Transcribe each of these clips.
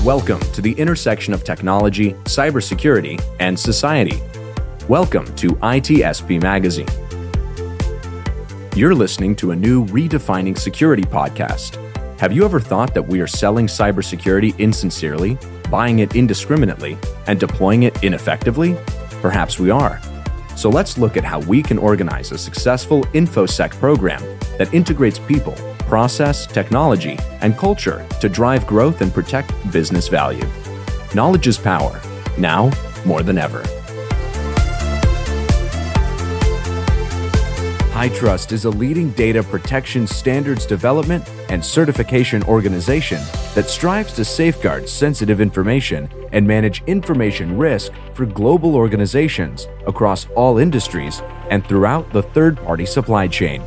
Welcome to the intersection of technology, cybersecurity, and society. Welcome to ITSP Magazine. You're listening to a new Redefining Security podcast. Have you ever thought that we are selling cybersecurity insincerely, buying it indiscriminately, and deploying it ineffectively? Perhaps we are. So let's look at how we can organize a successful InfoSec program that integrates people, process, technology, and culture to drive growth and protect business value. Knowledge is power, now more than ever. HITRUST is a leading data protection standards development and certification organization that strives to safeguard sensitive information and manage information risk for global organizations across all industries and throughout the third-party supply chain.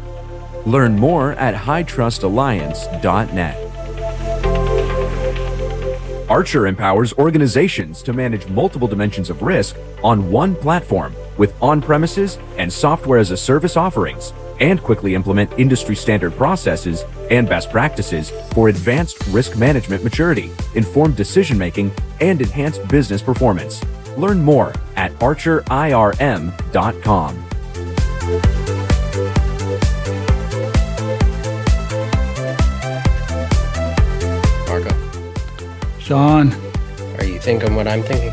Learn more at hightrustalliance.net. Archer empowers organizations to manage multiple dimensions of risk on one platform with on-premises and software-as-a-service offerings, and quickly implement industry-standard processes and best practices for advanced risk management maturity, informed decision-making, and enhanced business performance. Learn more at archerirm.com. Marco, Sean, are you thinking what I'm thinking?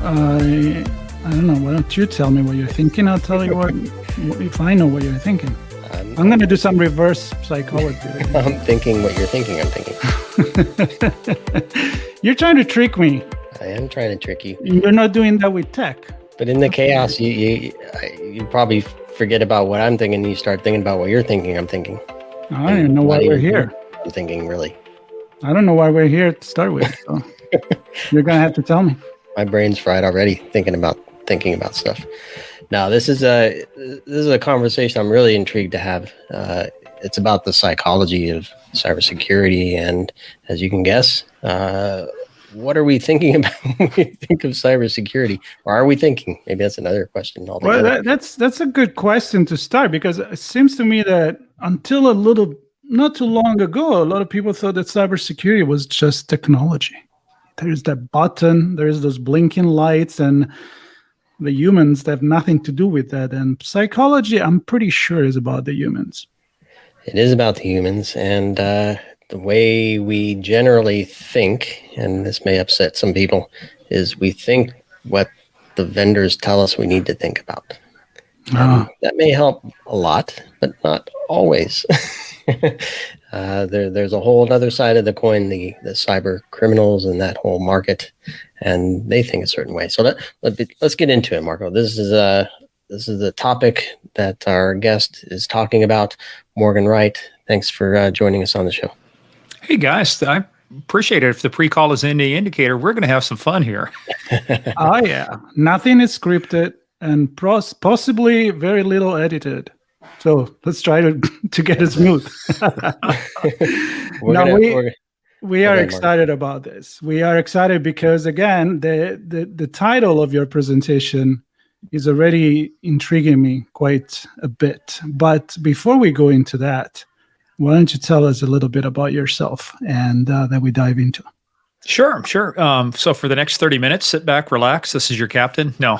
I don't know. Why don't you tell me what you're thinking? I'll tell you what if I know what you're thinking. I'm going to do some reverse psychology. I'm thinking what you're thinking I'm thinking. You're trying to trick me. I am trying to trick you. You're not doing that with tech. But in the chaos, you probably forget about what I'm thinking and you start thinking about what you're thinking I'm thinking. I don't even know why we're here. I'm thinking, really. I don't know why we're here to start with. So you're going to have to tell me. My brain's fried already thinking about stuff. Now, this is a conversation I'm really intrigued to have. It's about the psychology of cybersecurity, and as you can guess, what are we thinking about when we think of cybersecurity? Or are we thinking? Maybe that's another question altogether. Well, that's a good question to start, because it seems to me that until not too long ago, a lot of people thought that cybersecurity was just technology. There's that button, there's those blinking lights, and the humans have nothing to do with that. And psychology, I'm pretty sure, is about the humans. It is about the humans, and the way we generally think, and this may upset some people, is we think what the vendors tell us we need to think about. That may help a lot, but not always. There's a whole other side of the coin, the cyber criminals and that whole market, and they think a certain way. So let's get into it, Marco. This is the topic that our guest is talking about, Morgan Wright. Thanks for joining us on the show. Hey guys, I appreciate it. If the pre-call is any indicator, we're going to have some fun here. Oh yeah, nothing is scripted and possibly very little edited. So let's try to get it smooth. We are excited about this. We are excited because, again, the title of your presentation is already intriguing me quite a bit. But before we go into that, why don't you tell us a little bit about yourself, and then we dive into it. Sure. So for the next 30 minutes, sit back, relax. This is your captain. No.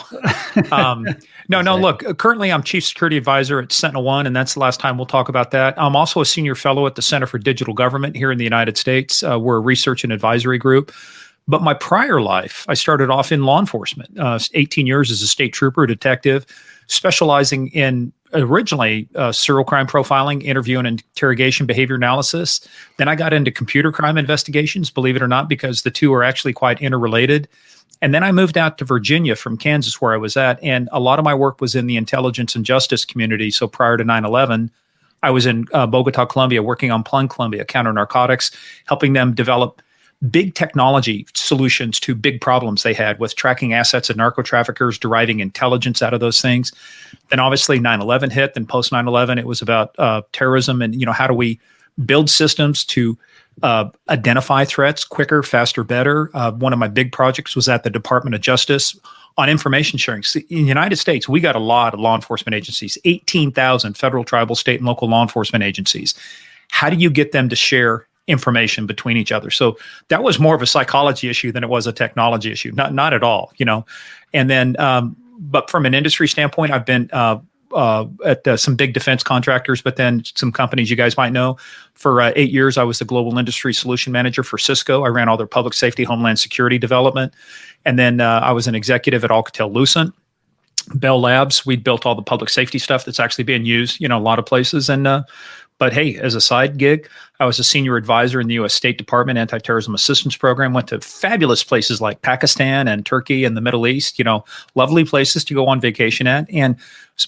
No. Look, currently I'm Chief Security Advisor at SentinelOne, and that's the last time we'll talk about that. I'm also a Senior Fellow at the Center for Digital Government here in the United States. We're a research and advisory group. But my prior life, I started off in law enforcement, 18 years as a state trooper, detective, specializing in originally serial crime profiling, interview and interrogation behavior analysis. Then I got into computer crime investigations, believe it or not, because the two are actually quite interrelated. And then I moved out to Virginia from Kansas, where I was at. And a lot of my work was in the intelligence and justice community. So prior to 9/11, I was in Bogota, Colombia, working on Plan Colombia, counter-narcotics, helping them develop big technology solutions to big problems they had with tracking assets of narco traffickers, deriving intelligence out of those things. Then obviously 9/11 hit. Then post 9/11, it was about terrorism and, how do we build systems to identify threats quicker, faster, better. One of my big projects was at the Department of Justice on information sharing. See, in the United States, we got a lot of law enforcement agencies, 18,000 federal, tribal, state, and local law enforcement agencies. How do you get them to share information between each other. So that was more of a psychology issue than it was a technology issue. Not at all, you know. And then, but from an industry standpoint, I've been at some big defense contractors, but then some companies you guys might know. For 8 years, I was the global industry solution manager for Cisco. I ran all their public safety, homeland security development. And then I was an executive at Alcatel-Lucent. Bell Labs, we built all the public safety stuff that's actually being used, you know, a lot of places. And but hey, as a side gig, I was a senior advisor in the U.S. State Department Anti-Terrorism Assistance Program. Went to fabulous places like Pakistan and Turkey and the Middle East. You know, lovely places to go on vacation at.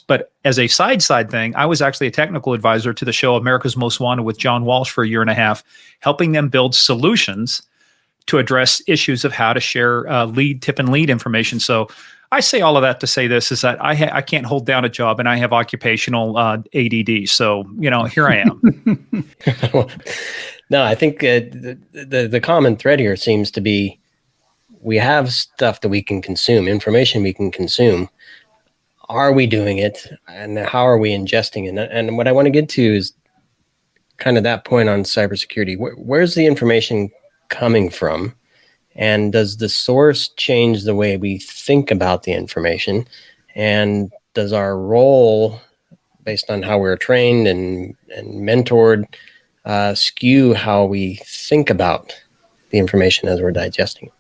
But as a side thing, I was actually a technical advisor to the show America's Most Wanted with John Walsh for a year and a half, helping them build solutions to address issues of how to share tip and lead information. So I say all of that to say this is that I can't hold down a job and I have occupational ADD. So, you know, here I am. No, I think the common thread here seems to be we have stuff that we can consume, information we can consume. Are we doing it? And how are we ingesting it? And what I want to get to is kind of that point on cybersecurity. Where's the information coming from? And does the source change the way we think about the information? And does our role, based on how we're trained and mentored, skew how we think about the information as we're digesting it?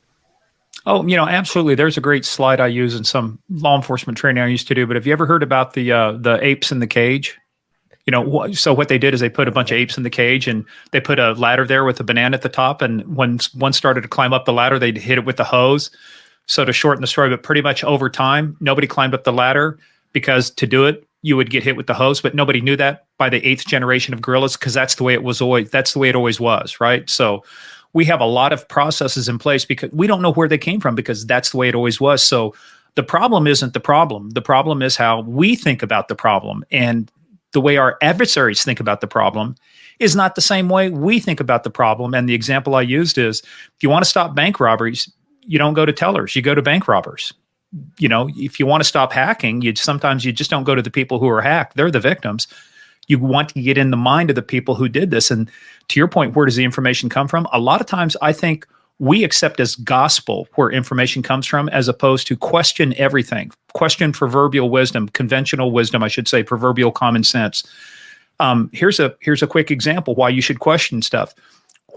Oh, you know, absolutely. There's a great slide I use in some law enforcement training I used to do. But have you ever heard about the apes in the cage? You know, so what they did is they put a bunch of apes in the cage and they put a ladder there with a banana at the top. And when one started to climb up the ladder, they'd hit it with the hose. So to shorten the story, but pretty much over time, nobody climbed up the ladder because to do it, you would get hit with the hose. But nobody knew that by the 8th generation of gorillas because that's the way it always was, right? So we have a lot of processes in place because we don't know where they came from because that's the way it always was. So the problem isn't the problem. The problem is how we think about the problem. And the way our adversaries think about the problem is not the same way we think about the problem. And the example I used is, if you want to stop bank robberies, you don't go to tellers, you go to bank robbers. You know, if you want to stop hacking, sometimes you just don't go to the people who are hacked. They're the victims. You want to get in the mind of the people who did this. And to your point, where does the information come from? A lot of times I think we accept as gospel where information comes from, as opposed to question everything, question proverbial wisdom, conventional wisdom, I should say, proverbial common sense. Here's a quick example why you should question stuff.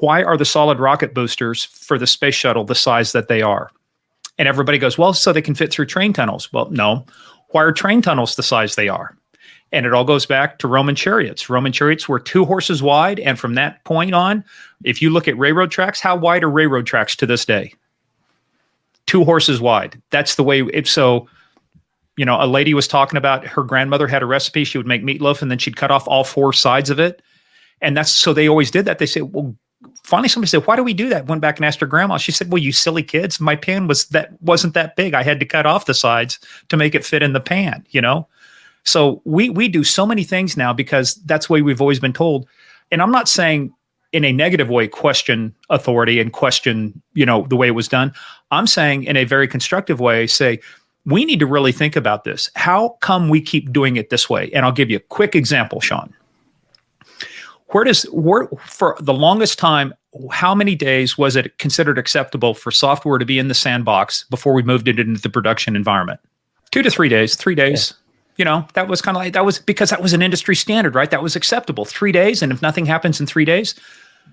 Why are the solid rocket boosters for the space shuttle the size that they are? And everybody goes, well, so they can fit through train tunnels. Well, no. Why are train tunnels the size they are? And it all goes back to Roman chariots. Roman chariots were 2 horses wide. And from that point on, if you look at railroad tracks, how wide are railroad tracks to this day? 2 horses wide. That's the way so, you know, a lady was talking about her grandmother had a recipe. She would make meatloaf and then she'd cut off all 4 sides of it. And so they always did that. They said, well, finally somebody said, why do we do that? Went back and asked her grandma. She said, well, you silly kids, my pan wasn't that big. I had to cut off the sides to make it fit in the pan, you know? So we do so many things now because that's the way we've always been told. And I'm not saying in a negative way, question authority and question, you know, the way it was done. I'm saying in a very constructive way, say, we need to really think about this. How come we keep doing it this way? And I'll give you a quick example, Sean. For the longest time, how many days was it considered acceptable for software to be in the sandbox before we moved it into the production environment? 2 to 3 days, 3 days. Yeah. You know, that was kind of like, that was because that was an industry standard, right? That was acceptable. 3 days. And if nothing happens in 3 days.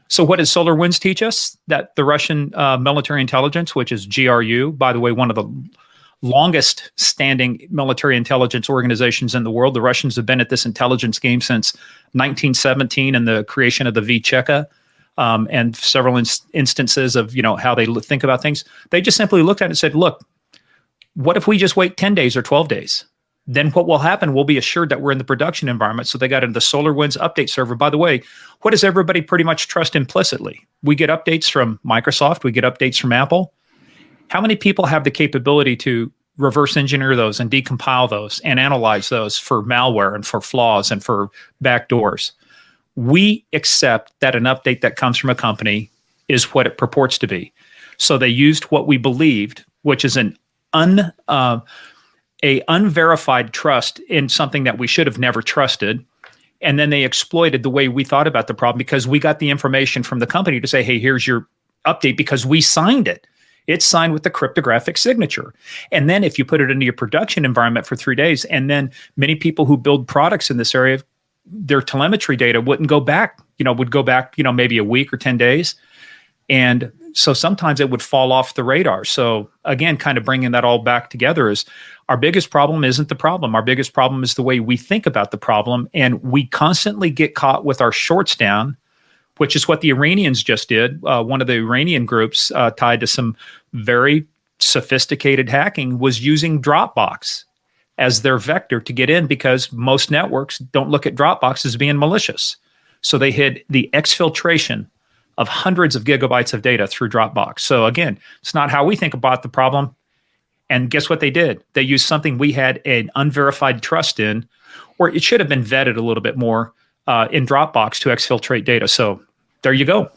So what does SolarWinds teach us? That the Russian military intelligence, which is GRU, by the way, one of the longest standing military intelligence organizations in the world. The Russians have been at this intelligence game since 1917 and the creation of the V-Cheka and several instances of, you know, how they think about things. They just simply looked at it and said, look, what if we just wait 10 days or 12 days? Then what will happen, we'll be assured that we're in the production environment. So they got into the SolarWinds update server. By the way, what does everybody pretty much trust implicitly? We get updates from Microsoft. We get updates from Apple. How many people have the capability to reverse engineer those and decompile those and analyze those for malware and for flaws and for backdoors? We accept that an update that comes from a company is what it purports to be. So they used what we believed, which is an unverified trust in something that we should have never trusted. And then they exploited the way we thought about the problem because we got the information from the company to say, hey, here's your update because we signed it. It's signed with the cryptographic signature. And then if you put it into your production environment for 3 days, and then many people who build products in this area, their telemetry data wouldn't go back, would go back, maybe a week or 10 days. And so sometimes it would fall off the radar. So again, kind of bringing that all back together is our biggest problem isn't the problem. Our biggest problem is the way we think about the problem. And we constantly get caught with our shorts down, which is what the Iranians just did. One of the Iranian groups tied to some very sophisticated hacking was using Dropbox as their vector to get in because most networks don't look at Dropbox as being malicious. So they hid the exfiltration of hundreds of gigabytes of data through Dropbox. So again, it's not how we think about the problem. And guess what they did? They used something we had an unverified trust in, or it should have been vetted a little bit more in Dropbox to exfiltrate data. So there you go.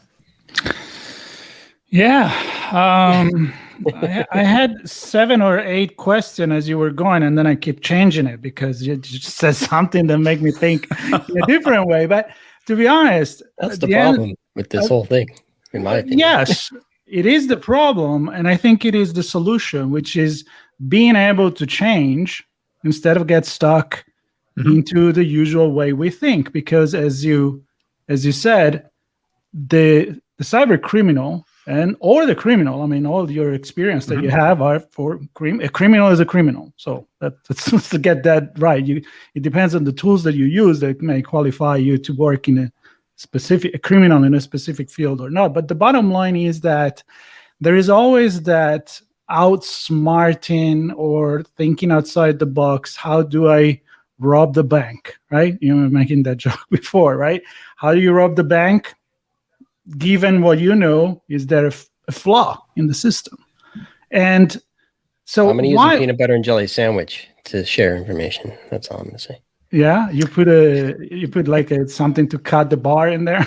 Yeah. I had 7 or 8 questions as you were going, and then I keep changing it because you just said something that make me think in a different way. But to be honest, that's the problem with this whole thing, in my opinion. Yes, it is the problem, and I think it is the solution, which is being able to change instead of get stuck into the usual way we think. Because as you said, the cyber criminal or the criminal, I mean, all your experience that you have are for a criminal is a criminal. So let's to get that right. It depends on the tools that you use that may qualify you to work in a criminal in a specific field or not. But the bottom line is that there is always that outsmarting or thinking outside the box. How do I rob the bank, right? You were making that joke before, right? How do you rob the bank? Given what you know, is there a flaw in the system? And so I'm going to use a peanut butter and jelly sandwich to share information. That's all I'm going to say. Yeah, you put like something to cut the bar in there.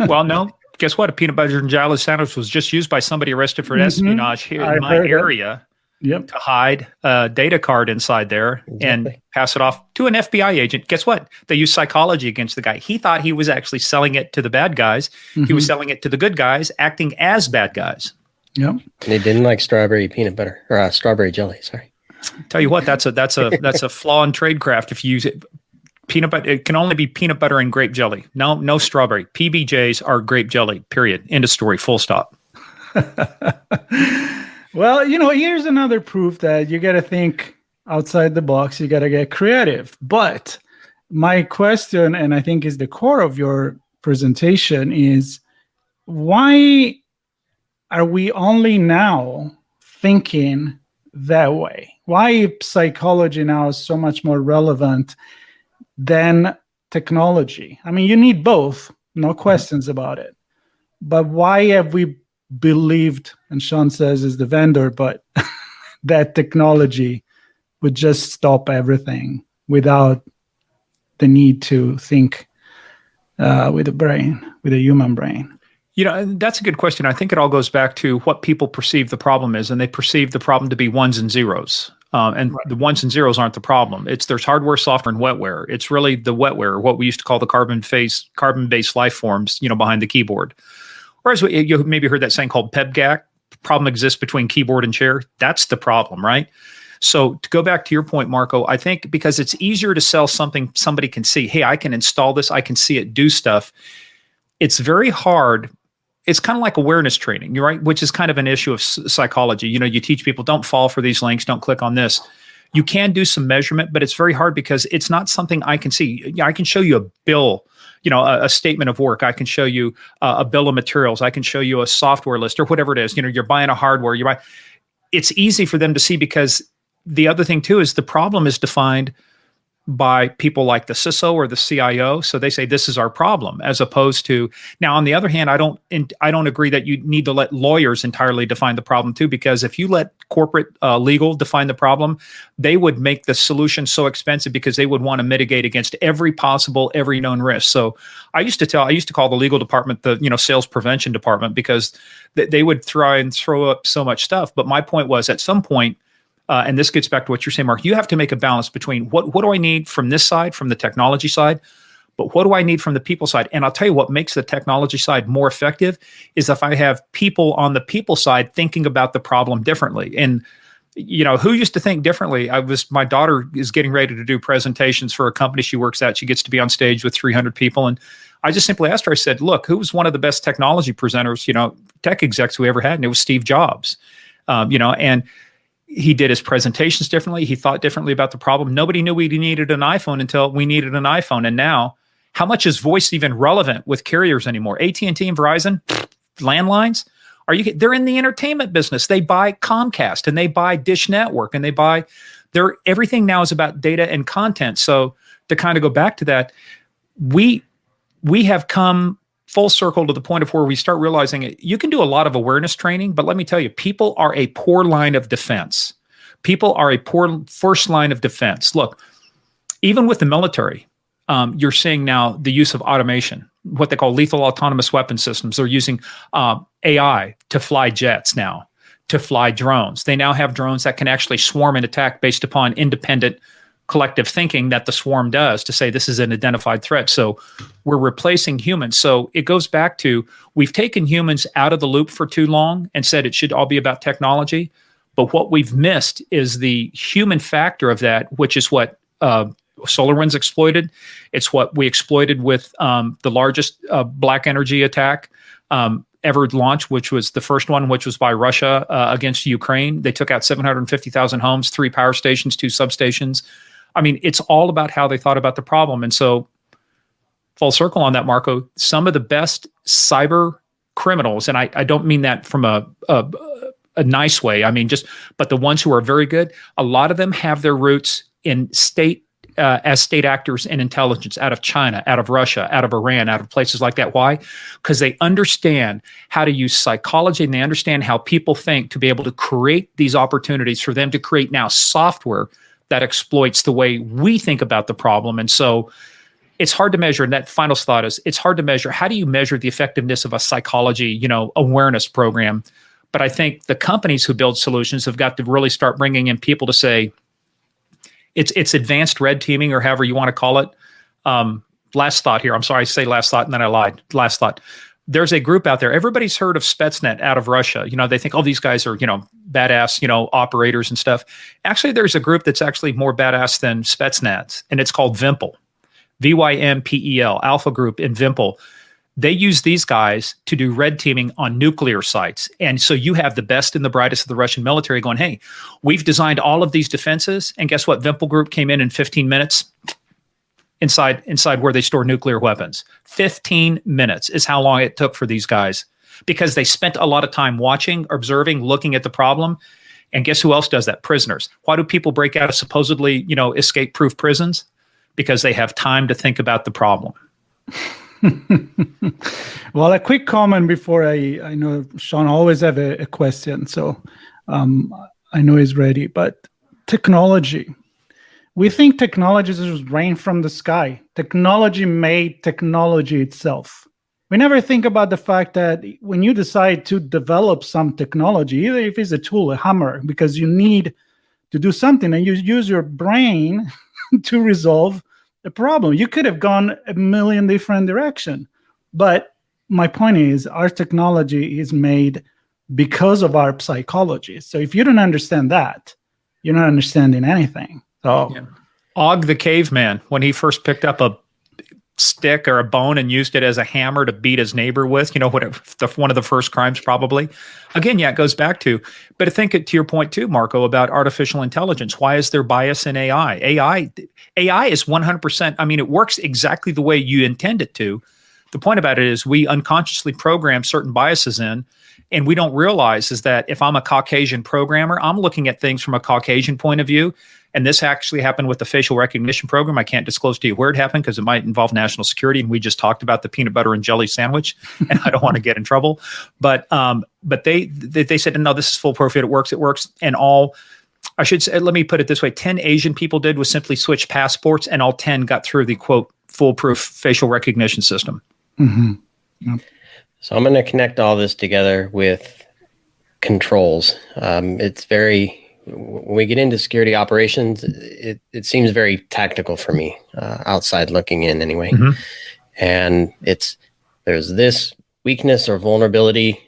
Well, no. Guess what? A peanut butter and jelly sandwich was just used by somebody arrested for espionage here in my area to hide a data card inside there and pass it off to an FBI agent. Guess what? They used psychology against the guy. He thought he was actually selling it to the bad guys. He was selling it to the good guys, acting as bad guys. Yep. And they didn't like strawberry peanut butter or strawberry jelly. Sorry. Tell you what, that's a flaw in tradecraft. If you use it, peanut butter, it can only be peanut butter and grape jelly. No strawberry. PBJs are grape jelly. Period. End of story. Full stop. Well, here's another proof that you got to think outside the box. You got to get creative. But my question, and I think is the core of your presentation, is why are we only now thinking that way? Why psychology now is so much more relevant than technology? I mean, you need both, no questions about it. But why have we believed, and Sean says is the vendor, but that technology would just stop everything without the need to think with a human brain? That's a good question. I think it all goes back to what people perceive the problem is, and they perceive the problem to be ones and zeros. The ones and zeros aren't the problem. There's hardware, software, and wetware. It's really the wetware, what we used to call the carbon-based life forms, behind the keyboard. Whereas you maybe heard that saying called PEBGAC, problem exists between keyboard and chair. That's the problem, right? So to go back to your point, Marco, I think because it's easier to sell something somebody can see, hey, I can install this, I can see it do stuff. It's very hard. It's kind of like awareness training, you're right, which is kind of an issue of psychology. You teach people, don't fall for these links, don't click on this. You can do some measurement, but it's very hard because it's not something I can see. I can show you a bill, a statement of work. I can show you a bill of materials. I can show you a software list or whatever it is. You're buying a hardware. It's easy for them to see because the other thing too is the problem is defined by people like the CISO or the CIO. So they say, this is our problem, as opposed to, now on the other hand, I don't agree that you need to let lawyers entirely define the problem too, because if you let corporate legal define the problem, they would make the solution so expensive because they would want to mitigate against every known risk. So I used to call the legal department the, sales prevention department because they would try and throw up so much stuff. But my point was at some point, and this gets back to what you're saying, Mark, you have to make a balance between what do I need from this side, from the technology side, But what do I need from the people side? And I'll tell you what makes the technology side more effective is if I have people on the people side thinking about the problem differently. And who used to think differently? My daughter is getting ready to do presentations for a company she works at. She gets to be on stage with 300 people. And I just simply asked her, I said, look, who was one of the best technology presenters, tech execs we ever had? And it was Steve Jobs, and he did his presentations differently. He thought differently about the problem. Nobody knew we needed an iPhone until we needed an iPhone. And now, how much is voice even relevant with carriers anymore? AT&T and Verizon, landlines? They're in the entertainment business. They buy Comcast and they buy Dish Network and everything now is about data and content. So to kind of go back to that, we have come full circle to the point of where we start realizing it. You can do a lot of awareness training, but let me tell you, people are a poor line of defense. People are a poor first line of defense. Look, even with the military, you're seeing now the use of automation, what they call lethal autonomous weapon systems. They're using AI to fly jets now, to fly drones. They now have drones that can actually swarm and attack based upon independent collective thinking that the swarm does to say this is an identified threat. So we're replacing humans. So it goes back to, we've taken humans out of the loop for too long and said it should all be about technology. But what we've missed is the human factor of that, which is what SolarWinds exploited. It's what we exploited with the largest black energy attack ever launched, which was the first one, which was by Russia against Ukraine. They took out 750,000 homes, 3 power stations, 2 substations. I mean, it's all about how they thought about the problem. And so, full circle on that, Marco, some of the best cyber criminals, and I don't mean that from a nice way. I mean, but the ones who are very good, a lot of them have their roots in as state actors in intelligence out of China, out of Russia, out of Iran, out of places like that. Why? Because they understand how to use psychology and they understand how people think to be able to create these opportunities for them to create now software that exploits the way we think about the problem. And so it's hard to measure. And that final thought is, it's hard to measure. How do you measure the effectiveness of a psychology, awareness program? But I think the companies who build solutions have got to really start bringing in people to say, it's advanced red teaming, or however you want to call it. Last thought here. I'm sorry, I say last thought and then I lied. Last thought. There's a group out there. Everybody's heard of Spetsnet out of Russia. They think, oh, these guys are, badass, operators and stuff. Actually, there's a group that's actually more badass than Spetsnaz, and it's called Vimpel. VYMPEL, Alpha Group in Vimpel. They use these guys to do red teaming on nuclear sites. And so you have the best and the brightest of the Russian military going, hey, we've designed all of these defenses. And guess what? Vimpel Group came in 15 minutes inside where they store nuclear weapons. 15 minutes is how long it took for these guys, because they spent a lot of time watching, observing, looking at the problem. And guess who else does that? Prisoners. Why do people break out of supposedly, escape-proof prisons? Because they have time to think about the problem. Well, a quick comment before I know Sean always have a question, so I know he's ready. But technology, we think technology is just rain from the sky. Technology made technology itself. We never think about the fact that when you decide to develop some technology, either if it's a tool, a hammer, because you need to do something and you use your brain to resolve the problem. You could have gone a million different directions. But my point is, our technology is made because of our psychology. So if you don't understand that, you're not understanding anything. So, Og the caveman, when he first picked up a stick or a bone and used it as a hammer to beat his neighbor with, one of the first crimes probably. Again, it goes back to, but I think to your point too, Marco, about artificial intelligence. Why is there bias in AI? AI is 100%, it works exactly the way you intend it to. The point about it is we unconsciously program certain biases in, and we don't realize is that if I'm a Caucasian programmer, I'm looking at things from a Caucasian point of view. And this actually happened with the facial recognition program. I can't disclose to you where it happened because it might involve national security. And we just talked about the peanut butter and jelly sandwich, and I don't want to get in trouble. But they said, no, this is foolproof. It works. And I should say, let me put it this way. 10 Asian people did was simply switch passports, and all 10 got through the, quote, foolproof facial recognition system. Mm-hmm. Yep. So I'm going to connect all this together with controls. It's very, when we get into security operations, it seems very tactical for me, outside looking in anyway. Mm-hmm. And there's this weakness or vulnerability.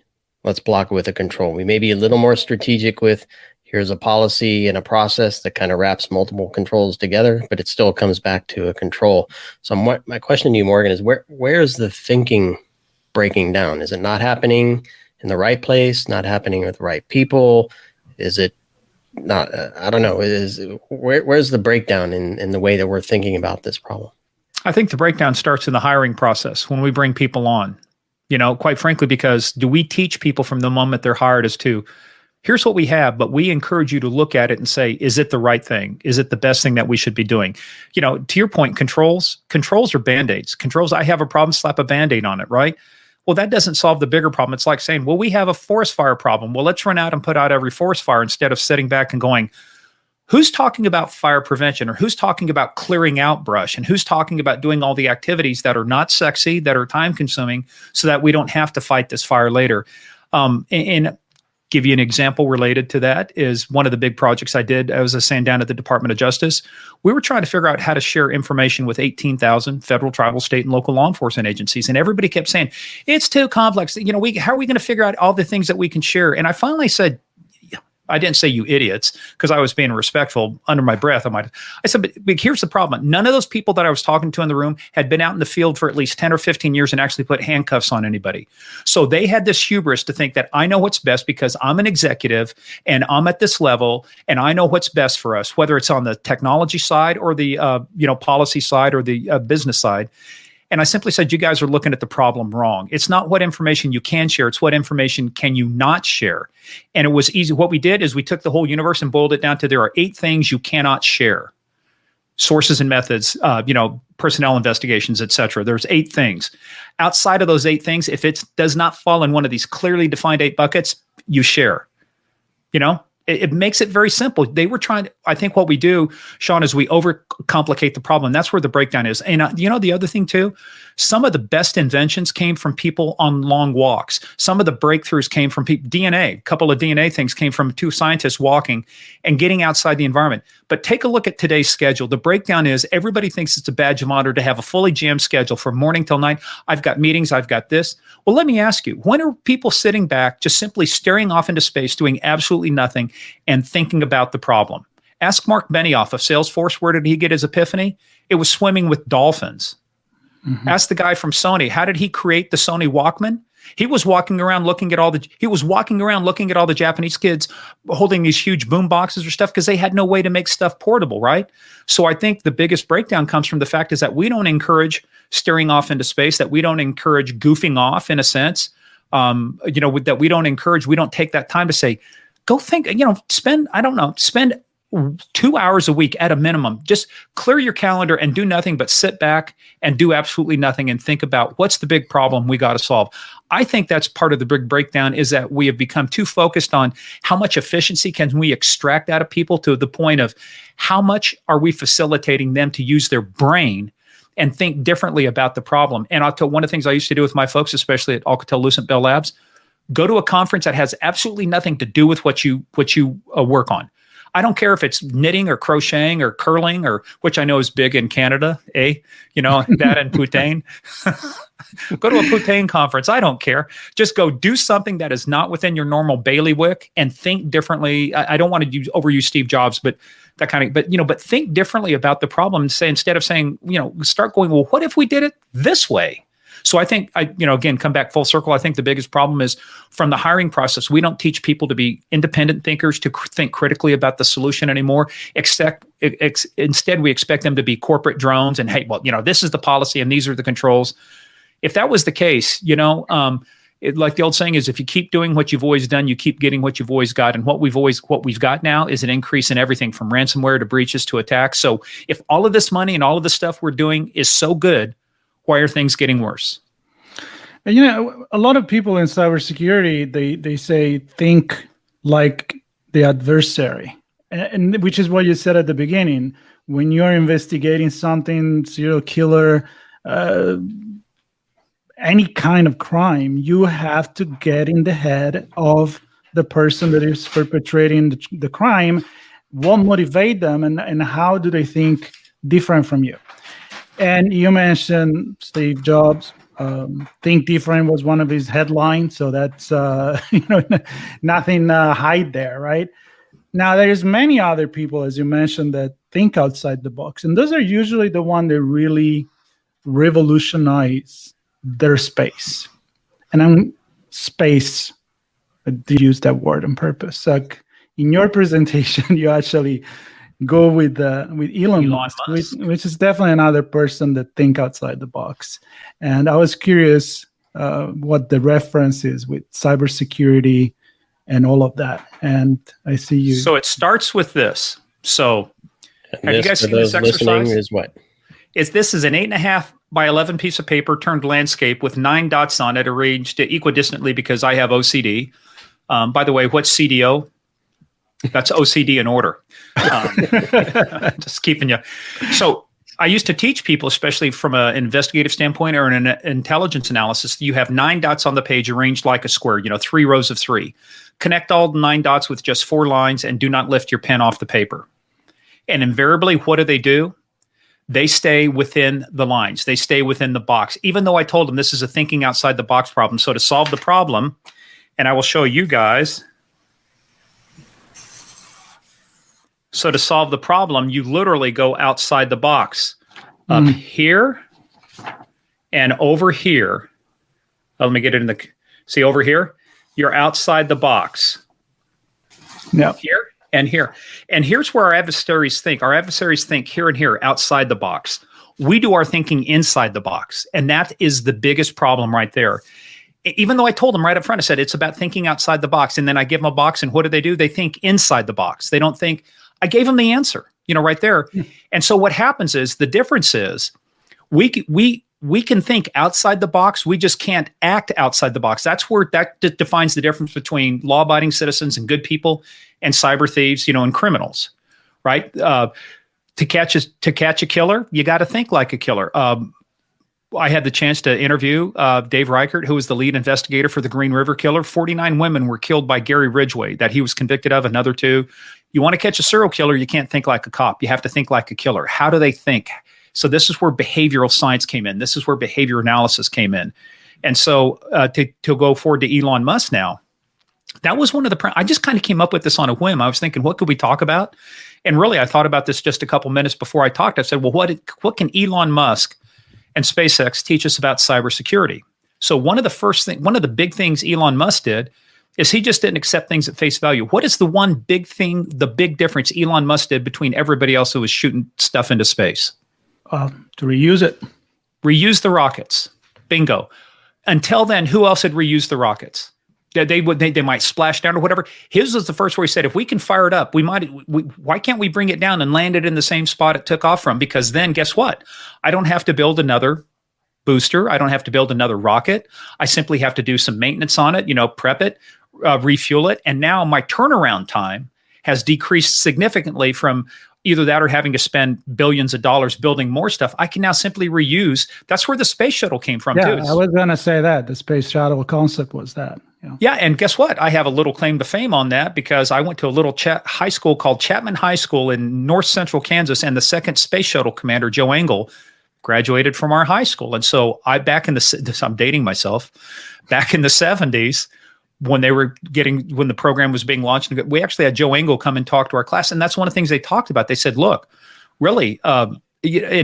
Let's block it with a control. We may be a little more strategic with, here's a policy and a process that kind of wraps multiple controls together, but it still comes back to a control. So my question to you, Morgan, is where's the thinking breaking down? Is it not happening in the right place, not happening with the right people? Is it not, I don't know, where's the breakdown in the way that we're thinking about this problem? I think the breakdown starts in the hiring process when we bring people on, quite frankly, because do we teach people from the moment they're hired as to, here's what we have, but we encourage you to look at it and say, is it the right thing? Is it the best thing that we should be doing? To your point, controls are Band-Aids. Controls, I have a problem, slap a Band-Aid on it, right? Well, that doesn't solve the bigger problem. It's like saying, well, we have a forest fire problem. Well, let's run out and put out every forest fire instead of sitting back and going, who's talking about fire prevention, or who's talking about clearing out brush, and who's talking about doing all the activities that are not sexy, that are time consuming, so that we don't have to fight this fire later. And give you an example related to that is one of the big projects I did. I was saying down at the Department of Justice. We were trying to figure out how to share information with 18,000 federal, tribal, state, and local law enforcement agencies. And everybody kept saying, it's too complex. How are we going to figure out all the things that we can share? And I finally said, I didn't say you idiots, because I was being respectful under my breath. I said, but here's the problem. None of those people that I was talking to in the room had been out in the field for at least 10 or 15 years and actually put handcuffs on anybody. So they had this hubris to think that I know what's best because I'm an executive and I'm at this level and I know what's best for us, whether it's on the technology side or the policy side or the business side. And I simply said, you guys are looking at the problem wrong. It's not what information you can share. It's what information can you not share. And it was easy. What we did is we took the whole universe and boiled it down to there are 8 things you cannot share. Sources and methods, personnel investigations, et cetera. There's 8 things. Outside of those 8 things, if it does not fall in one of these clearly defined 8 buckets, you share. It makes it very simple. They were trying to, I think what we do, Sean, is we overcomplicate the problem. That's where the breakdown is. And the other thing too, some of the best inventions came from people on long walks. Some of the breakthroughs came from DNA. A couple of DNA things came from 2 scientists walking and getting outside the environment. But take a look at today's schedule. The breakdown is everybody thinks it's a badge of honor to have a fully jammed schedule from morning till night. I've got meetings. I've got this. Well, let me ask you, when are people sitting back, just simply staring off into space, doing absolutely nothing and thinking about the problem? Ask Mark Benioff of Salesforce, where did he get his epiphany? It was swimming with dolphins. Mm-hmm. Ask the guy from Sony, how did he create the Sony Walkman? He was walking around looking at all the Japanese kids holding these huge boom boxes or stuff because they had no way to make stuff portable, right? So I think the biggest breakdown comes from the fact is that we don't encourage staring off into space, that we don't encourage goofing off in a sense, that we don't take that time to say, go think, spend 2 hours a week at a minimum. Just clear your calendar and do nothing but sit back and do absolutely nothing and think about what's the big problem we got to solve. I think that's part of the big breakdown is that we have become too focused on how much efficiency can we extract out of people to the point of how much are we facilitating them to use their brain and think differently about the problem. And I'll tell one of the things I used to do with my folks, especially at Alcatel-Lucent Bell Labs, go to a conference that has absolutely nothing to do with what you work on. I don't care if it's knitting or crocheting or curling, or which I know is big in Canada, that and poutine. Go to a poutine conference. I don't care. Just go do something that is not within your normal bailiwick and think differently. I don't want to overuse Steve Jobs, but that kind of, but think differently about the problem and say, instead of saying, start going, well, what if we did it this way? So I think, again, come back full circle. I think the biggest problem is from the hiring process. We don't teach people to be independent thinkers, to think critically about the solution anymore. Instead, we expect them to be corporate drones and, hey, well, this is the policy and these are the controls. If that was the case, like the old saying is, if you keep doing what you've always done, you keep getting what you've always got. And what we've got now is an increase in everything from ransomware to breaches to attacks. So if all of this money and all of the stuff we're doing is so good, why are things getting worse? And, a lot of people in cybersecurity, they say, think like the adversary, and which is what you said at the beginning. When you're investigating something, serial killer, any kind of crime, you have to get in the head of the person that is perpetrating the crime? What motivate them, and how do they think different from you? And you mentioned Steve Jobs. Think different was one of his headlines, so that's nothing hide there, right? Now there's many other people, as you mentioned, that think outside the box, and those are usually the one that really revolutionize their space. And I'm space. I did use that word on purpose. Like in your presentation, you actually go with Elon Musk. Which is definitely another person that think outside the box. And I was curious what the reference is with cybersecurity and all of that. And I see you. So it starts with this. So have you guys seen this exercise? Is what? This is an 8.5 by 11 piece of paper turned landscape with 9 dots on it, arranged equidistantly because I have OCD. By the way, what's CDO? That's OCD in order. Just keeping you. So I used to teach people, especially from an investigative standpoint or an intelligence analysis, you have 9 dots on the page arranged like a square, 3 rows of 3. Connect all 9 dots with just 4 lines and do not lift your pen off the paper. And invariably, what do? They stay within the lines. They stay within the box, even though I told them this is a thinking outside the box problem. So to solve the problem, and I will show you guys. So to solve the problem, you literally go outside the box. Up here and over here. Let me get it in the... See over here? You're outside the box. Yeah. Here and here. And here's where our adversaries think. Our adversaries think here and here, outside the box. We do our thinking inside the box. And that is the biggest problem right there. Even though I told them right up front, I said, it's about thinking outside the box. And then I give them a box, and what do? They think inside the box. They don't think... I gave them the answer, right there. And so what happens is, the difference is we can think outside the box. We just can't act outside the box. That's where that defines the difference between law-abiding citizens and good people and cyber thieves, and criminals, right? To catch a killer, you got to think like a killer. I had the chance to interview Dave Reichert, who was the lead investigator for the Green River killer. 49 women were killed by Gary Ridgway that he was convicted of, another 2. You want to catch a serial killer, you can't think like a cop. You have to think like a killer. How do they think? So this is where behavioral science came in. This is where behavior analysis came in. And so to go forward to Elon Musk now, that was one of I just kind of came up with this on a whim. I was thinking, what could we talk about? And really, I thought about this just a couple minutes before I talked. I said, well, what can Elon Musk and SpaceX teach us about cybersecurity? So one of the big things Elon Musk did is he just didn't accept things at face value. What is the one big thing, the big difference Elon Musk did between everybody else who was shooting stuff into space? To reuse it. Reuse the rockets. Bingo. Until then, who else had reused the rockets? They might splash down or whatever. His was the first where he said, if we can fire it up, why can't we bring it down and land it in the same spot it took off from? Because then guess what? I don't have to build another booster. I don't have to build another rocket. I simply have to do some maintenance on it, prep it, refuel it. And now my turnaround time has decreased significantly from either that or having to spend billions of dollars building more stuff. I can now simply reuse. That's where the space shuttle came from, too. I was going to say that. The space shuttle concept was that. Yeah, and guess what? I have a little claim to fame on that because I went to a little high school called Chapman High School in north central Kansas, and the second space shuttle commander, Joe Engle, graduated from our high school. And so I'm dating myself, back in the 70s, when the program was being launched, we actually had Joe Engle come and talk to our class. And that's one of the things they talked about. They said, look, really, and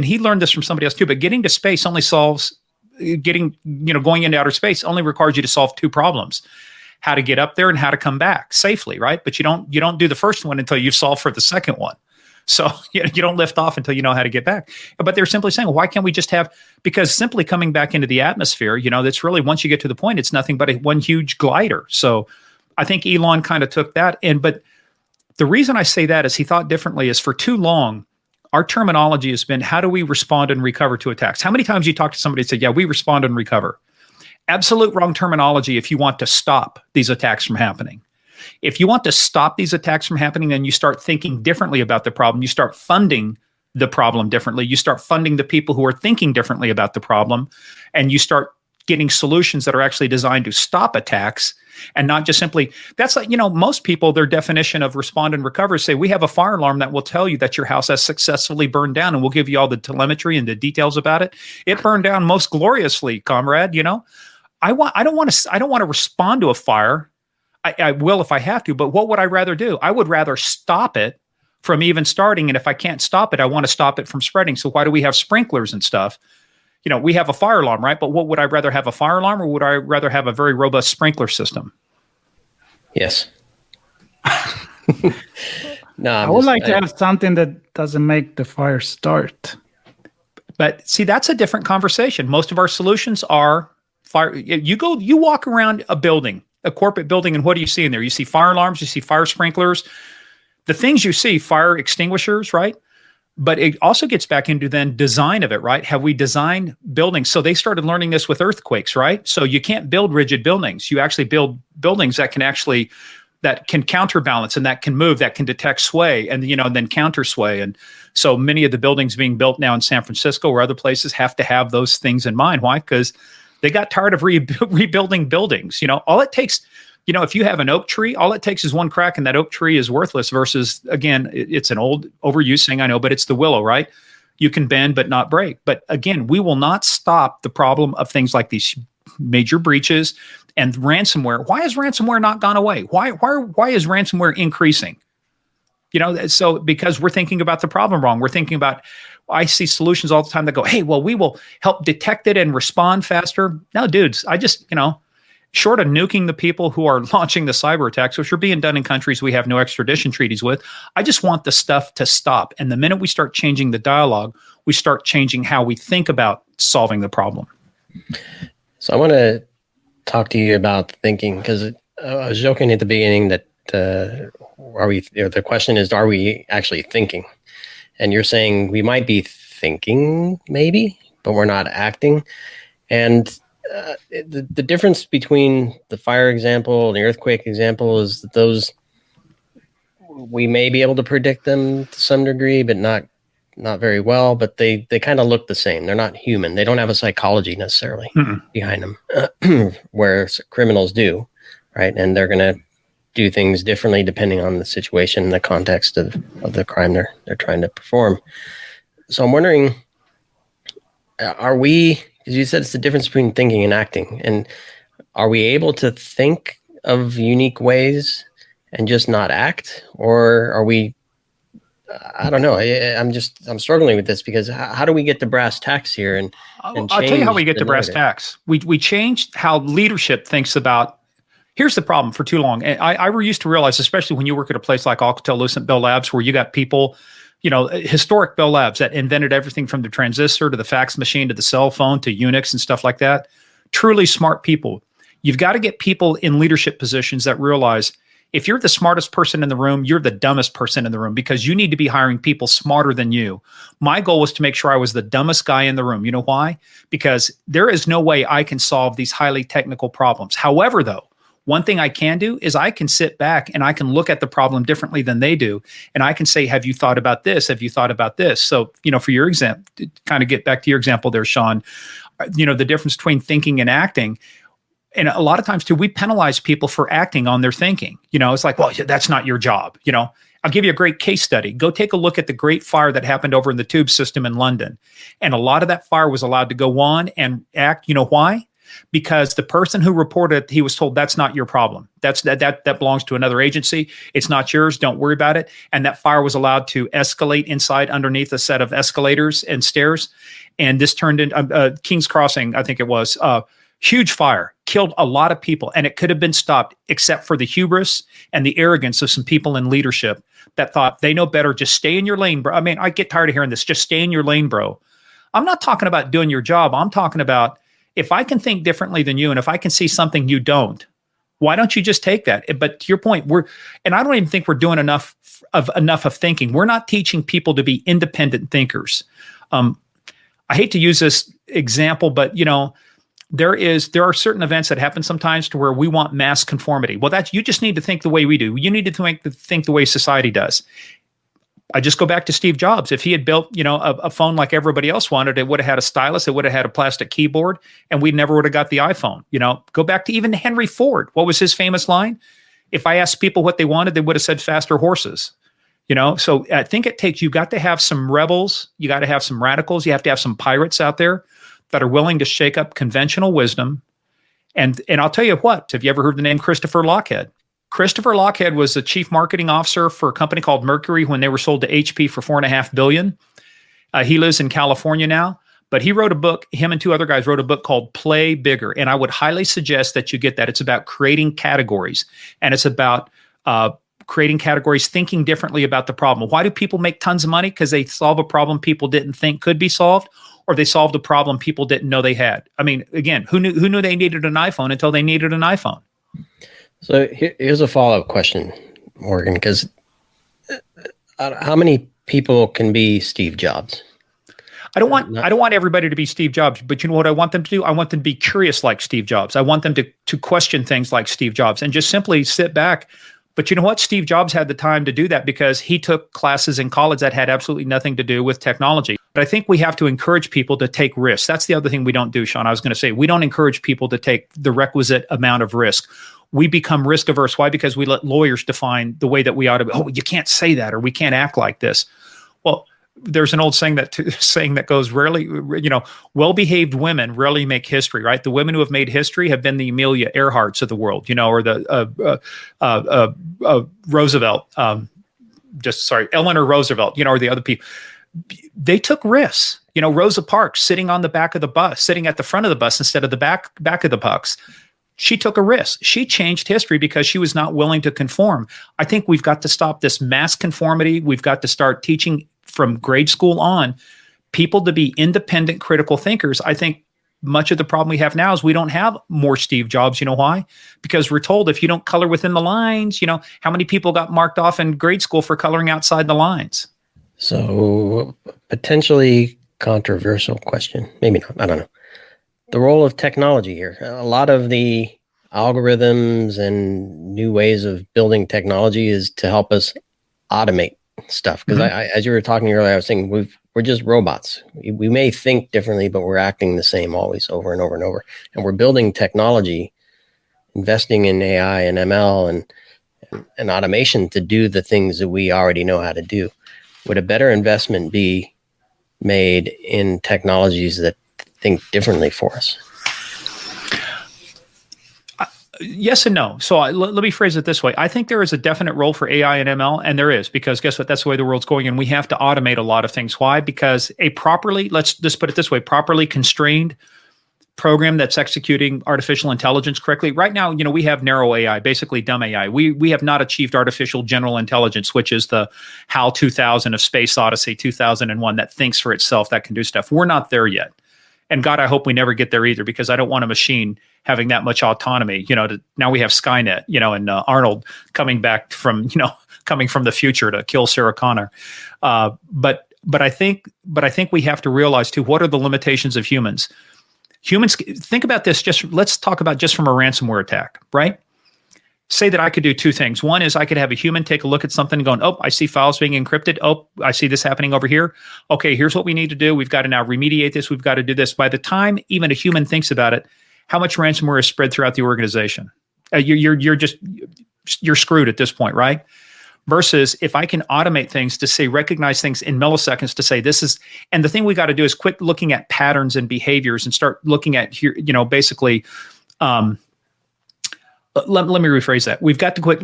he learned this from somebody else too, but getting to space only solves going into outer space only requires you to solve 2 problems: how to get up there and how to come back safely. Right. But you don't do the first one until you've solved for the second one. So you don't lift off until you know how to get back. But they're simply saying, well, why can't we just because simply coming back into the atmosphere, that's really, once you get to the point, it's nothing but one huge glider. So I think Elon kind of took that in. But the reason I say that is he thought differently. Is for too long, our terminology has been, how do we respond and recover to attacks? How many times you talk to somebody and say, yeah, we respond and recover? Absolute wrong terminology if you want to stop these attacks from happening. If you want to stop these attacks from happening, then you start thinking differently about the problem. You start funding the problem differently. You start funding the people who are thinking differently about the problem, and you start getting solutions that are actually designed to stop attacks and not just simply, that's like, most people, their definition of respond and recover say, we have a fire alarm that will tell you that your house has successfully burned down, and we'll give you all the telemetry and the details about it. It burned down most gloriously, comrade. I don't want to respond to a fire. I will if I have to, but what would I rather do? I would rather stop it from even starting. And if I can't stop it, I want to stop it from spreading. So why do we have sprinklers and stuff? We have a fire alarm, right? But what would I rather have, a fire alarm, or would I rather have a very robust sprinkler system? Yes. No, I would like to have something that doesn't make the fire start. But see, that's a different conversation. Most of our solutions are fire. You walk around a building, a corporate building, and what do you see in there? You see fire alarms, you see fire sprinklers, the things you see, fire extinguishers, right? But it also gets back into then design of it, right? Have we designed buildings? So they started learning this with earthquakes, right? So you can't build rigid buildings. You actually build buildings that can counterbalance and that can move, that can detect sway and, then counter sway. And so many of the buildings being built now in San Francisco or other places have to have those things in mind. Why? Because they got tired of rebuilding buildings. All it takes, if you have an oak tree, all it takes is one crack and that oak tree is worthless versus, again, it's an old overused thing, I know, but it's the willow, right? You can bend but not break. But again, we will not stop the problem of things like these major breaches and ransomware. Why has ransomware not gone away? Why is ransomware increasing? So because we're thinking about the problem wrong. We're thinking about, I see solutions all the time that go, hey, well, we will help detect it and respond faster. No, dudes, I just, short of nuking the people who are launching the cyber attacks, which are being done in countries we have no extradition treaties with, I just want the stuff to stop. And the minute we start changing the dialogue, we start changing how we think about solving the problem. So I want to talk to you about thinking, because I was joking at the beginning that the question is, are we actually thinking? And you're saying we might be thinking maybe, but we're not acting. And the difference between the fire example and the earthquake example is that those, we may be able to predict them to some degree, but not very well. But they kind of look the same. They're not human. They don't have a psychology necessarily behind them, whereas criminals do, right? And they're going to do things differently depending on the situation and the context of the crime they're trying to perform. So I'm wondering, are we, because you said it's the difference between thinking and acting, and are we able to think of unique ways and just not act? Or are we, I don't know. I'm struggling with this, because how do we get to brass tacks here? And I'll tell you how we get to brass tacks. We changed how leadership thinks about. Here's the problem for too long. And I used to realize, especially when you work at a place like Alcatel-Lucent Bell Labs, where you got people, historic Bell Labs that invented everything from the transistor to the fax machine to the cell phone to Unix and stuff like that. Truly smart people. You've got to get people in leadership positions that realize if you're the smartest person in the room, you're the dumbest person in the room, because you need to be hiring people smarter than you. My goal was to make sure I was the dumbest guy in the room. You know why? Because there is no way I can solve these highly technical problems. However, though, one thing I can do is I can sit back and I can look at the problem differently than they do. And I can say, have you thought about this? Have you thought about this? So, for your example, to kind of get back to your example there, Sean, the difference between thinking and acting. And a lot of times too, we penalize people for acting on their thinking. It's like, well, that's not your job. I'll give you a great case study. Go take a look at the great fire that happened over in the tube system in London. And a lot of that fire was allowed to go on and act. You know why? Because the person who reported, he was told, that's not your problem. That belongs to another agency. It's not yours. Don't worry about it. And that fire was allowed to escalate inside underneath a set of escalators and stairs. And this turned into King's Crossing, I think it was. Huge fire, killed a lot of people, and it could have been stopped except for the hubris and the arrogance of some people in leadership that thought they know better. Just stay in your lane, bro. I mean, I get tired of hearing this. Just stay in your lane, bro. I'm not talking about doing your job. I'm talking about, if I can think differently than you, and if I can see something you don't, why don't you just take that? But to your point, and I don't even think we're doing enough of thinking. We're not teaching people to be independent thinkers. I hate to use this example, but there are certain events that happen sometimes to where we want mass conformity. Well, you just need to think the way we do. You need to think the way society does. I just go back to Steve Jobs. If he had built, a phone like everybody else wanted, it would have had a stylus, it would have had a plastic keyboard, and we never would have got the iPhone. Go back to even Henry Ford. What was his famous line? If I asked people what they wanted, they would have said faster horses. So I think you got to have some rebels, you got to have some radicals, you have to have some pirates out there that are willing to shake up conventional wisdom. And I'll tell you what, have you ever heard the name Christopher Lochhead? Christopher Lochhead was the chief marketing officer for a company called Mercury when they were sold to HP for $4.5 billion. He lives in California now, but he wrote a book. Him and two other guys wrote a book called Play Bigger. And I would highly suggest that you get that. It's about creating categories, and it's about creating categories, thinking differently about the problem. Why do people make tons of money? Because they solve a problem people didn't think could be solved, or they solved a problem people didn't know they had. I mean, again, who knew they needed an iPhone until they needed an iPhone? So here's a follow-up question, Morgan, because how many people can be Steve Jobs? I don't want everybody to be Steve Jobs, but you know what I want them to do? I want them to be curious like Steve Jobs. I want them to question things like Steve Jobs and just simply sit back. But you know what? Steve Jobs had the time to do that because he took classes in college that had absolutely nothing to do with technology. But I think we have to encourage people to take risks. That's the other thing we don't do, Sean. I was going to say, we don't encourage people to take the requisite amount of risk. We become risk averse. Why? Because we let lawyers define the way that we ought to be. Oh, you can't say that, or we can't act like this. Well, there's an old saying that goes, rarely, well-behaved women rarely make history, right? The women who have made history have been the Amelia Earharts of the world, or the Roosevelt, Eleanor Roosevelt, or the other people. They took risks. Rosa Parks sitting on the back of the bus, sitting at the front of the bus instead of the back of the bus. She took a risk. She changed history because she was not willing to conform. I think we've got to stop this mass conformity. We've got to start teaching from grade school on people to be independent, critical thinkers. I think much of the problem we have now is we don't have more Steve Jobs. You know why? Because we're told if you don't color within the lines, how many people got marked off in grade school for coloring outside the lines? So potentially controversial question. Maybe not. I don't know. The role of technology here. A lot of the algorithms and new ways of building technology is to help us automate stuff. Because as you were talking earlier, I was thinking we're just robots. We may think differently, but we're acting the same always over and over and over. And we're building technology, investing in AI and ML and automation to do the things that we already know how to do. Would a better investment be made in technologies that think differently for us? Yes and no. So let me phrase it this way. I think there is a definite role for AI and ML, and there is, because guess what? That's the way the world's going, and we have to automate a lot of things. Why? Because let's just put it this way, properly constrained program that's executing artificial intelligence correctly. Right now, we have narrow AI, basically dumb AI. We have not achieved artificial general intelligence, which is the HAL 2000 of Space Odyssey 2001 that thinks for itself, that can do stuff. We're not there yet. And God, I hope we never get there either, because I don't want a machine having that much autonomy. Now we have Skynet, and Arnold coming back from, coming from the future to kill Sarah Connor. But I think we have to realize too, what are the limitations of humans? Humans, think about this. Let's talk about just from a ransomware attack, right? Say that I could do two things. One is I could have a human take a look at something and going, oh, I see files being encrypted. Oh, I see this happening over here. Okay, here's what we need to do. We've got to now remediate this. We've got to do this. By the time even a human thinks about it, how much ransomware is spread throughout the organization? You're screwed at this point, right? Versus if I can automate things to say, recognize things in milliseconds to say this is, and the thing we got to do is quit looking at patterns and behaviors and start looking at here, basically, let me rephrase that. We've got to quit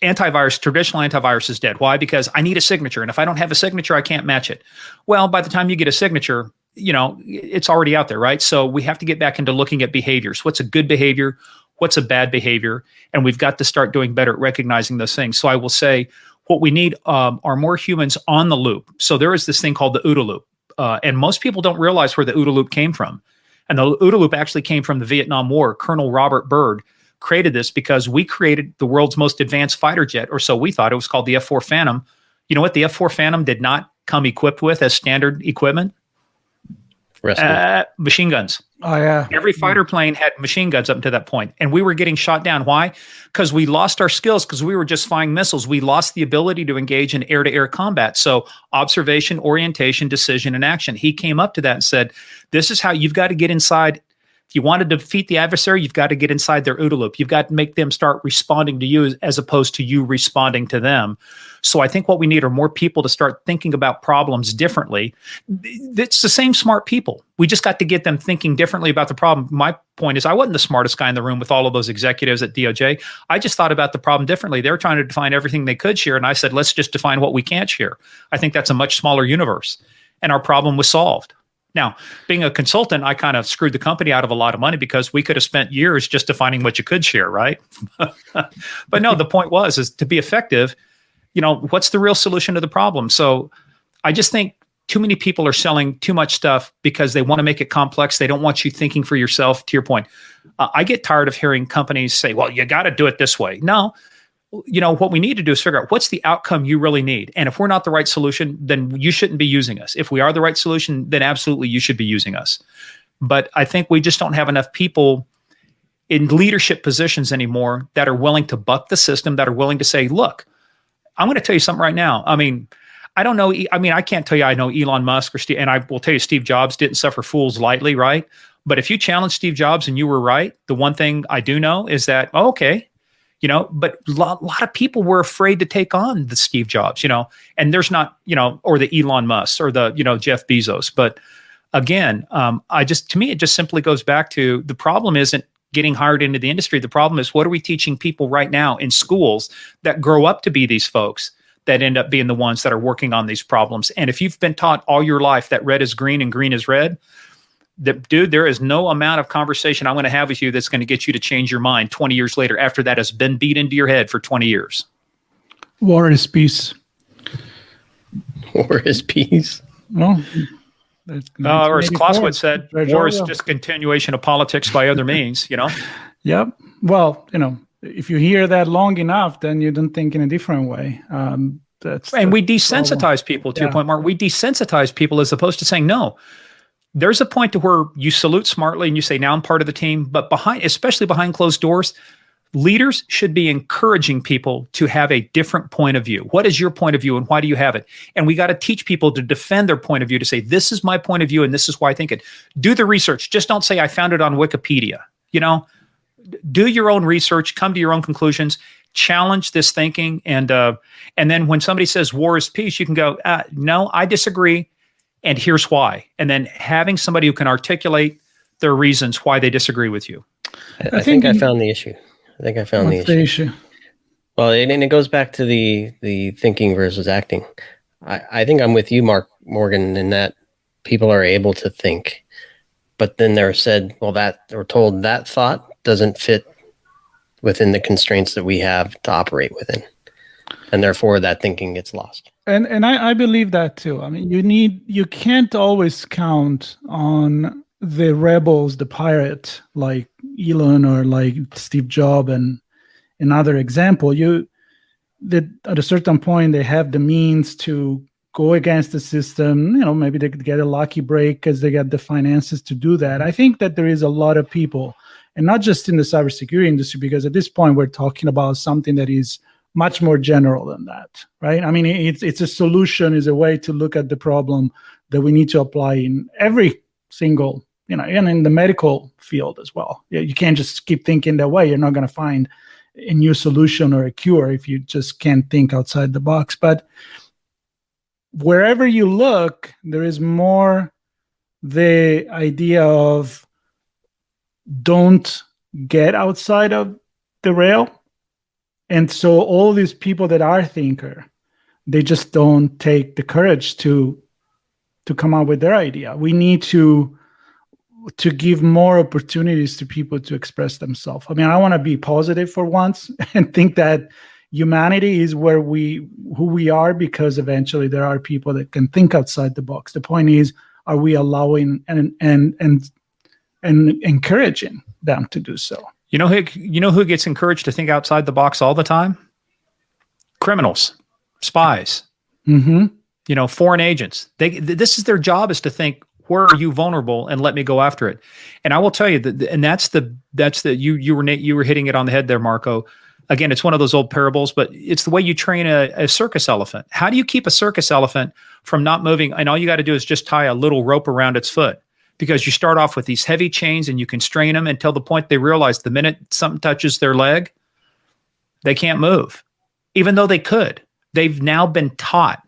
traditional antivirus is dead. Why? Because I need a signature. And if I don't have a signature, I can't match it. Well, by the time you get a signature, it's already out there, right? So we have to get back into looking at behaviors. What's a good behavior? What's a bad behavior? And we've got to start doing better at recognizing those things. So I will say what we need are more humans on the loop. So there is this thing called the OODA loop. And most people don't realize where the OODA loop came from. And the OODA loop actually came from the Vietnam War. Colonel Robert Byrd created this because we created the world's most advanced fighter jet, or so we thought. It was called the F-4 Phantom. You know what the F-4 Phantom did not come equipped with as standard equipment? Machine guns. Oh, yeah. Every fighter plane had machine guns up to that point, and we were getting shot down. Why? Because we lost our skills, because we were just firing missiles. We lost the ability to engage in air-to-air combat. So observation, orientation, decision, and action. He came up to that and said, this is how you've got to get inside. If you want to defeat the adversary, you've got to get inside their OODA loop. You've got to make them start responding to you as opposed to you responding to them. So I think what we need are more people to start thinking about problems differently. It's the same smart people. We just got to get them thinking differently about the problem. My point is, I wasn't the smartest guy in the room with all of those executives at DOJ. I just thought about the problem differently. They were trying to define everything they could share. And I said, let's just define what we can't share. I think that's a much smaller universe. And our problem was solved. Now, being a consultant, I kind of screwed the company out of a lot of money because we could have spent years just defining what you could share, right? But no, the point is to be effective, what's the real solution to the problem? So I just think too many people are selling too much stuff because they want to make it complex. They don't want you thinking for yourself, to your point. I get tired of hearing companies say, well, you got to do it this way. No. What we need to do is figure out what's the outcome you really need. And if we're not the right solution, then you shouldn't be using us. If we are the right solution, then absolutely you should be using us. But I think we just don't have enough people in leadership positions anymore that are willing to buck the system, that are willing to say, look, I'm going to tell you something right now. I mean, I don't know. I mean, I can't tell you I know Elon Musk or Steve, and I will tell you Steve Jobs didn't suffer fools lightly, right? But if you challenge Steve Jobs and you were right, the one thing I do know is that, okay, but a lot of people were afraid to take on the Steve Jobs, and there's not, or the Elon Musk or the, Jeff Bezos. But again, to me, it just simply goes back to the problem isn't getting hired into the industry. The problem is, what are we teaching people right now in schools that grow up to be these folks that end up being the ones that are working on these problems? And if you've been taught all your life that red is green and green is red, dude, there is no amount of conversation I'm going to have with you that's going to get you to change your mind 20 years later after that has been beat into your head for 20 years. War is peace. War is peace. Well, or as Clausewitz said, war is just continuation of politics by other means, Yep. Well, if you hear that long enough, then you don't think in a different way. And we desensitize people, to your point, Mark. We desensitize people as opposed to saying, no, there's a point to where you salute smartly and you say, now I'm part of the team. But especially behind closed doors, leaders should be encouraging people to have a different point of view. What is your point of view and why do you have it? And we got to teach people to defend their point of view, to say, this is my point of view and this is why I think it. Do the research. Just don't say, I found it on Wikipedia. Do your own research, come to your own conclusions, challenge this thinking. And then when somebody says war is peace, you can go, no, I disagree. And here's why. And then having somebody who can articulate their reasons why they disagree with you. I think I found the issue. What's the issue? Well, and it goes back to the thinking versus acting. I think I'm with you, Mark Morgan, in that people are able to think, but then they're said, well, told that thought doesn't fit within the constraints that we have to operate within. And therefore that thinking gets lost. And I believe that too. I mean, you can't always count on the rebels, the pirate, like Elon or like Steve Jobs and another example. That at a certain point they have the means to go against the system. Maybe they could get a lucky break because they got the finances to do that. I think that there is a lot of people, and not just in the cybersecurity industry, because at this point we're talking about something that is much more general than that, right? I mean, it's a solution, is a way to look at the problem that we need to apply in every single, and in the medical field as well. You can't just keep thinking that way. You're not going to find a new solution or a cure if you just can't think outside the box. But wherever you look, there is more the idea of don't get outside of the rail. And so all these people that are thinker, they just don't take the courage to come up with their idea. We need to give more opportunities to people to express themselves. I mean, I want to be positive for once and think that humanity is who we are, because eventually there are people that can think outside the box. The point is, are we allowing and encouraging them to do so? You know who gets encouraged to think outside the box all the time? Criminals, spies, foreign agents. This is their job, is to think, Where are you vulnerable? And let me go after it. And I will tell you that, and that's you were hitting it on the head there, Marco. Again, it's one of those old parables, but it's the way you train a circus elephant. How do you keep a circus elephant from not moving? And all you got to do is just tie a little rope around its foot, because you start off with these heavy chains and you constrain them until the point they realize the minute something touches their leg, they can't move, even though they could. They've now been taught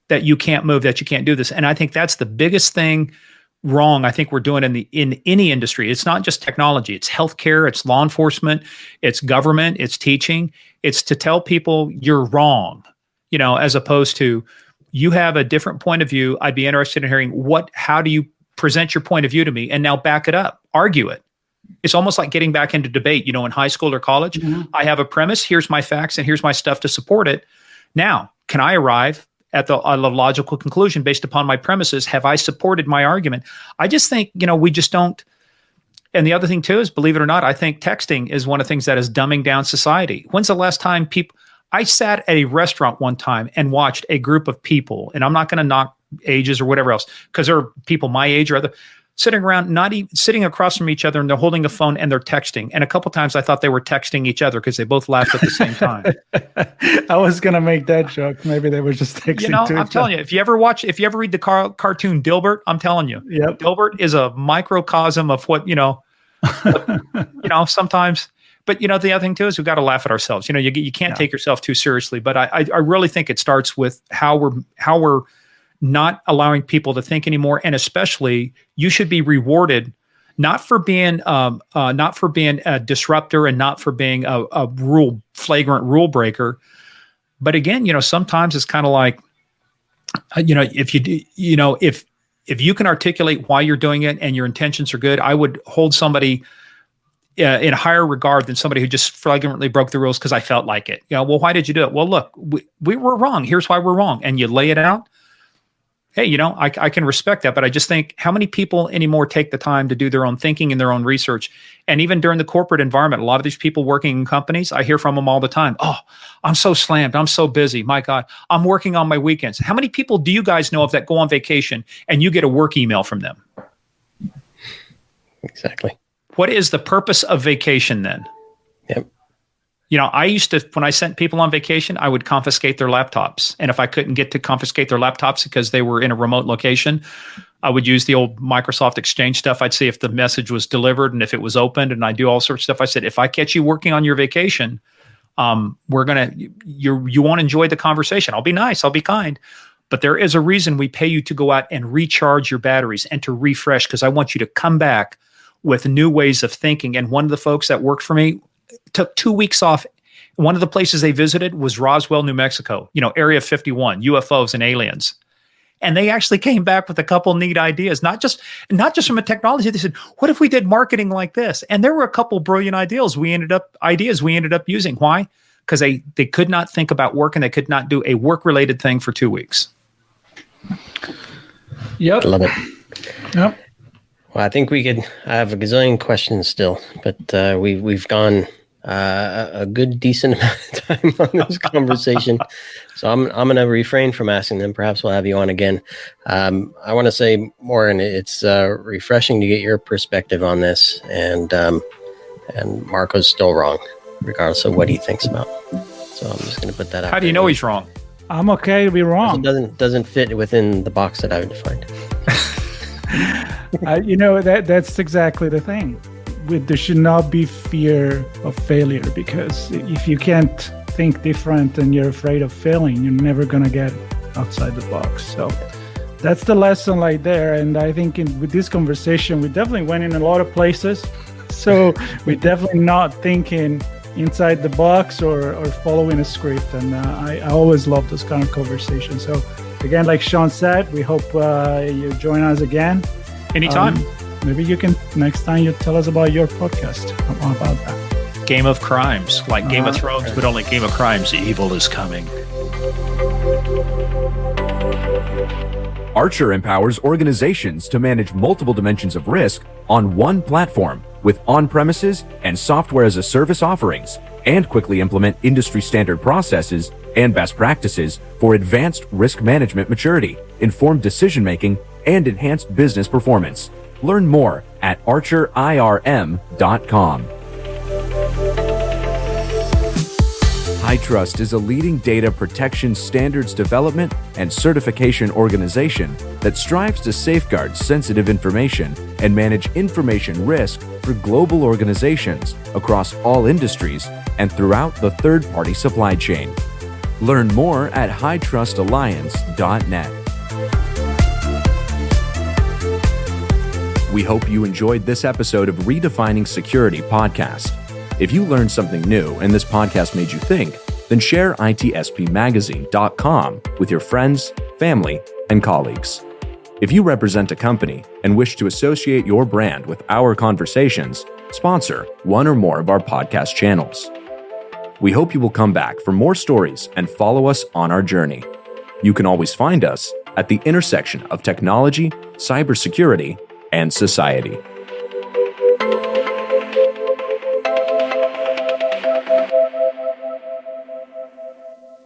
that you can't move, that you can't do this. And I think that's the biggest thing wrong I think we're doing in any industry. It's not just technology, it's healthcare, it's law enforcement, it's government, it's teaching. It's to tell people you're wrong, as opposed to you have a different point of view. I'd be interested in hearing how do you present your point of view to me, and now back it up, argue it. It's almost like getting back into debate, in high school or college. Mm-hmm. I have a premise, here's my facts, and here's my stuff to support it. Now, can I arrive at the logical conclusion based upon my premises? Have I supported my argument? I just think, we just don't. And the other thing too is, believe it or not, I think texting is one of the things that is dumbing down society. When's the last time I sat at a restaurant one time and watched a group of people, and I'm not going to knock ages or whatever else, because there are people my age or other sitting around, not even sitting across from each other, and they're holding a phone and they're texting. And a couple times I thought they were texting each other because they both laughed at the same time. I was going to make that joke. Maybe they were just texting. I'm telling you, if you ever read the cartoon Dilbert, I'm telling you, yep. Dilbert is a microcosm of what, sometimes. But, the other thing too is we've got to laugh at ourselves. You can't take yourself too seriously. But I really think it starts with how we're not allowing people to think anymore. And especially, you should be rewarded not for being a disruptor and not for being a flagrant rule breaker. But again, sometimes it's kind of like, if you can articulate why you're doing it and your intentions are good, I would hold somebody in higher regard than somebody who just flagrantly broke the rules because I felt like it. Well, why did you do it? Well, look, we were wrong. Here's why we're wrong. And you lay it out. Hey, I can respect that, but I just think, how many people anymore take the time to do their own thinking and their own research? And even during the corporate environment, a lot of these people working in companies, I hear from them all the time. Oh, I'm so slammed. I'm so busy. My God, I'm working on my weekends. How many people do you guys know of that go on vacation and you get a work email from them? Exactly. What is the purpose of vacation then? Yep. I used to, when I sent people on vacation, I would confiscate their laptops. And if I couldn't get to confiscate their laptops because they were in a remote location, I would use the old Microsoft Exchange stuff. I'd see if the message was delivered and if it was opened, and I do all sorts of stuff. I said, if I catch you working on your vacation, you won't enjoy the conversation. I'll be nice. I'll be kind. But there is a reason we pay you to go out and recharge your batteries and to refresh, because I want you to come back with new ways of thinking. And one of the folks that worked for me took 2 weeks off. One of the places they visited was Roswell, New Mexico, Area 51, UFOs and aliens. And they actually came back with a couple neat ideas, not just from a technology. They said, what if we did marketing like this? And there were a couple brilliant ideas we ended up using. Why? Because they could not think about work, and they could not do a work-related thing for 2 weeks. Yep. Love it. Yep. Well, I think I have a gazillion questions still, but we've gone a good decent amount of time on this conversation. So I'm going to refrain from asking them. Perhaps we'll have you on again. I want to say more, and it's refreshing to get your perspective on this. And Marco's still wrong, regardless of what he thinks about. So I'm just going to put that out. How do you know he's wrong? I'm okay to be wrong. It doesn't fit within the box that I've defined. That's exactly the thing. There should not be fear of failure, because if you can't think different and you're afraid of failing, you're never going to get outside the box. So that's the lesson right there. And I think with this conversation, we definitely went in a lot of places. So we're definitely not thinking inside the box or following a script. And I always love those kind of conversations. So again, like Sean said, we hope you join us again. Anytime. Maybe you can, next time you tell us about your podcast, about that. Game of Crimes, like Game of Thrones, but only Game of Crimes. Evil is coming. Archer empowers organizations to manage multiple dimensions of risk on one platform with on-premises and software-as-a-service offerings, and quickly implement industry-standard processes and best practices for advanced risk management maturity, informed decision-making, and enhanced business performance. Learn more at archerirm.com. HITRUST is a leading data protection standards development and certification organization that strives to safeguard sensitive information and manage information risk for global organizations across all industries and throughout the third-party supply chain. Learn more at hitrustalliance.net. We hope you enjoyed this episode of Redefining Security podcast. If you learned something new and this podcast made you think, then share itspmagazine.com with your friends, family, and colleagues. If you represent a company and wish to associate your brand with our conversations, sponsor one or more of our podcast channels. We hope you will come back for more stories and follow us on our journey. You can always find us at the intersection of technology, cybersecurity, and society.